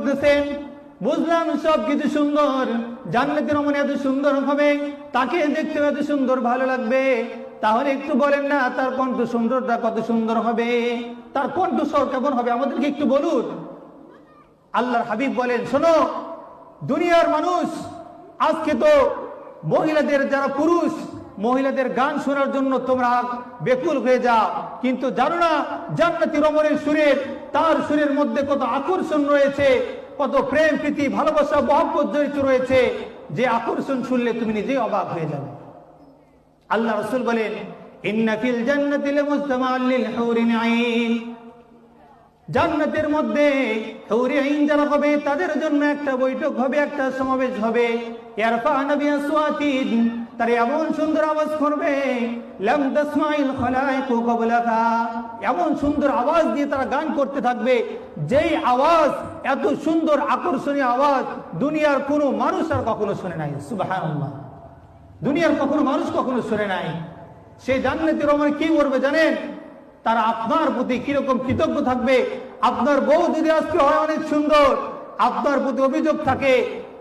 করতেছেন, বুঝলাম সবকিছু সুন্দর, জান্নাতি রমণী এত সুন্দর হবে, তাকে দেখতে এত সুন্দর ভালো লাগবে, তাহলে একটু বলেন না তার কণ্ঠ সুন্দরটা কত সুন্দর হবে, তার কণ্ঠস্বর কেমন হবে, আমাদেরকে একটু বলুন। আল্লাহর হাবিব বলেন, শোনো দুনিয়ার মানুষ আজকে তো মহিলাদের, যারা পুরুষ মহিলাদের গান শোনার জন্য তোমরা বেকুল হয়ে যাও, কিন্তু জানো না জান্নাতি রমণীর সুরের, তার সুরের মধ্যে কত আকর্ষণ রয়েছে, কত প্রেম প্রীতি ভালোবাসা মহব্বত জড়িত রয়েছে, যে আকর্ষণ শুনলে তুমি নিজেই অবাক হয়ে যাবে। আল্লাহ রাসূল বলেন, ইন্না ফিল জান্নাতি লামুজতামাআন লিল হুরিন আইন, জান্নাতের মধ্যে হুরি আইন যারা হবে তাদের জন্য একটা বৈঠক হবে, একটা সমাবেশ হবে। ইয়ারফা'না বিআসওয়াতিন, তারা এমন সুন্দর আওয়াজ করবে, লাম তাসমাইল খালাইকু ক্বাবলাকা, এমন সুন্দর আওয়াজ দিয়ে তারা গান করতে থাকবে, যেই আওয়াজ, এত সুন্দর আকর্ষণীয় আওয়াজ দুনিয়ার কোনো মানুষ আর কখনো শুনে নাই। সুবহানাল্লাহ, দুনিয়ার কখনো মানুষ কখনো শুনে নাই। সেই জান্নাতি রমণী কি করবে জানেন? তারা আপনার প্রতি কিরকম কৃতজ্ঞ থাকবে। আপনার বউ যদি আজকে হয় অনেক সুন্দর, আপনার প্রতি অভিযোগ থাকে,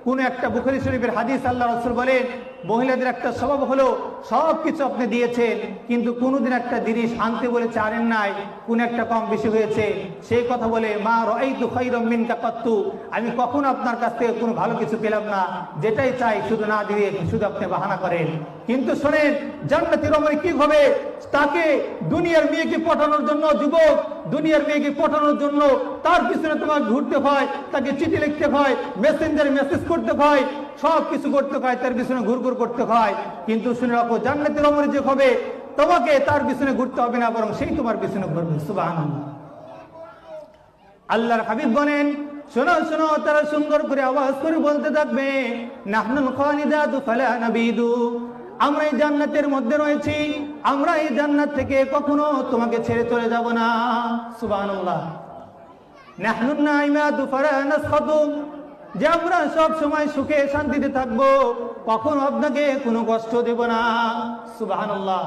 কোন একটা বুখারী শরীফের হাদিস, আল্লাহ রাসূল বলেন, মহিলাদের একটা স্বভাব হলো সবকিছু আপনি দিয়েছেন, কিন্তু কোনোদিন একটা জিনিস আনতে বলেছে আনেন নাই, কোন একটা কম বেশি হয়েছে, সেই কথা বলে, মা রাআইতু খায়রাম মিনকা কাত্তু, আমি কখনো আপনার কাছ থেকে কোনো ভালো কিছু পেলাম না, যেটাই চাই শুধু না দিয়ে শুধু আপনি বাহানা করেন। কিন্তু শোনেন, জান্নাতি রমণী কি হবে? তাকে দুনিয়ার মেয়েকে পটানোর জন্য, যুবক দুনিয়ার মেয়েকে পটানোর জন্য তার পিছনে তোমার ঘুরতে হয়, তাকে চিঠি লিখতে হয়, মেসেঞ্জারে মেসেজ করতে হয়, সব কিছু করতে হয়, তার পিছনে ঘুরঘুর করতে হয়। কিন্তু শুনে রাখো, জান্নাতি রমণী যে হবে, তোমাকে তার পিছনে ঘুরতে হবে না, বরং সেই তোমার পিছনে ঘুরবে। সুবহানাল্লাহ। আল্লাহর হাবিব বলেন, শোনো শোনো, তারা সুন্দর করে আওয়াজ করে বলতে থাকবে, নাহনুল খালিদাতু ফালা নাবিদু, আমরা এই জান্নাতের মধ্যে রয়েছি, আমরা এই জান্নাত থেকে কখনো তোমাকে ছেড়ে চলে যাব না। সুবহানাল্লাহ। নাহনুন নাইমাতু ফালা নাসখাতু, যে আমরা সব সময় সুখে শান্তিতে থাকবো, কখনো আপনাকে কোনো কষ্ট দেব না। সুবহানাল্লাহ।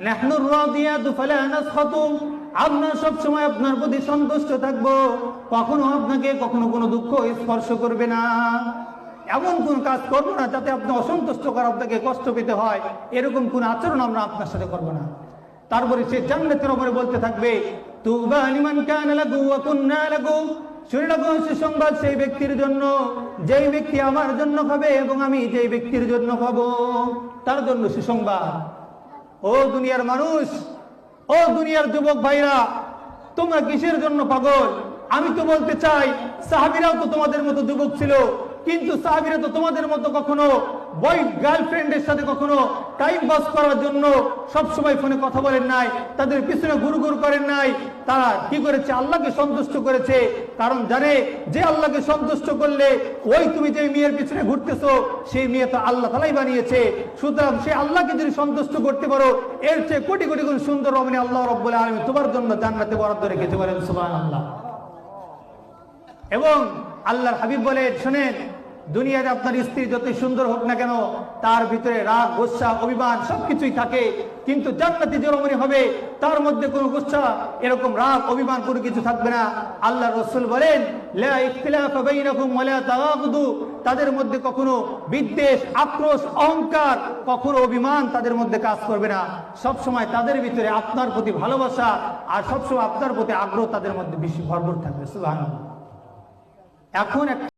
নাহনুর রাদিয়াতু ফালা নাসখাতু, আমরা সব সময় আপনার প্রতি সন্তুষ্ট থাকবো, কখনো আপনাকে কখনো কোনো দুঃখ স্পর্শ করবে না, এমন কোন কাজ করবো না যাতে আপনি অসন্তুষ্ট করে আপনাকে কষ্ট পেতে হয়, এরকম কোন আচরণ আমরা আপনার সাথে করবো না। তারপরে সে জান্নাতের উপরে বলতে থাকবে, তুবা লিমান কানা লাহু ওয়া কুন্না লাহু, শুনে রাখো সুসংবাদ সেই ব্যক্তির জন্য, যেই ব্যক্তি আমার জন্য খাবে এবং আমি যেই ব্যক্তির জন্য খাবো, তার জন্য সুসংবাদ। ও দুনিয়ার মানুষ, ও দুনিয়ার যুবক ভাইরা, তোমরা কিসের জন্য পাগল? আমি তো বলতে চাই, সাহাবীরাও তো তোমাদের মতো যুবক ছিল, কিন্তু সাহাবীরা তো তোমাদের মতো কখনো বয় গার্লফ্রেন্ডের সাথে কখনো টাইম পাস করার জন্য সবসময় ফোনে কথা বলেন নাই, তাদের পিছনে ঘুরঘুর করেন নাই। তারা কি করেছে? আল্লাহকে সন্তুষ্ট করেছে, কারণ জানে যে আল্লাহকে সন্তুষ্ট করলে ওই তুমি যে মেয়ের পিছনে ঘুরতেছো, সেই মেয়ে তো আল্লাহ তাআলাই বানিয়েছে। সুতরাং সেই আল্লাহকে যদি সন্তুষ্ট করতে পারো, এর চেয়ে কোটি কোটি গুণ সুন্দর রমণী আল্লাহ রাব্বুল আলামিন তোমার জন্য জান্নাতে বরাদ্দ রেখেতে পারেন। সুবহানাল্লাহ। এবং আল্লাহর হাবিব বলেন, শুনেন, দুনিয়াতে আপনার স্ত্রী যতই সুন্দর হোক না কেন, তার ভিতরে রাগ, গোসা, অভিমান সবকিছুই থাকে, কিন্তু জান্নাতি যে রমণী হবে তার মধ্যে কোনো গোসা, এরকম রাগ, অভিমান কোনো কিছু থাকবে না। আল্লাহর রাসূল বলেন, লা ইখতিলাফা বাইনাকুম ওয়া লা তাগাদু, তাদের মধ্যে কখনো বিদ্বেষ, আক্রোশ, অহংকার, কখনো অভিমান তাদের মধ্যে কাজ করবে না। সব সময় তাদের ভিতরে আপনার প্রতি ভালোবাসা আর সবসময় আপনার প্রতি আগ্রহ তাদের মধ্যে বেশি ভরপুর থাকবে। সুবহানাল্লাহ। এখন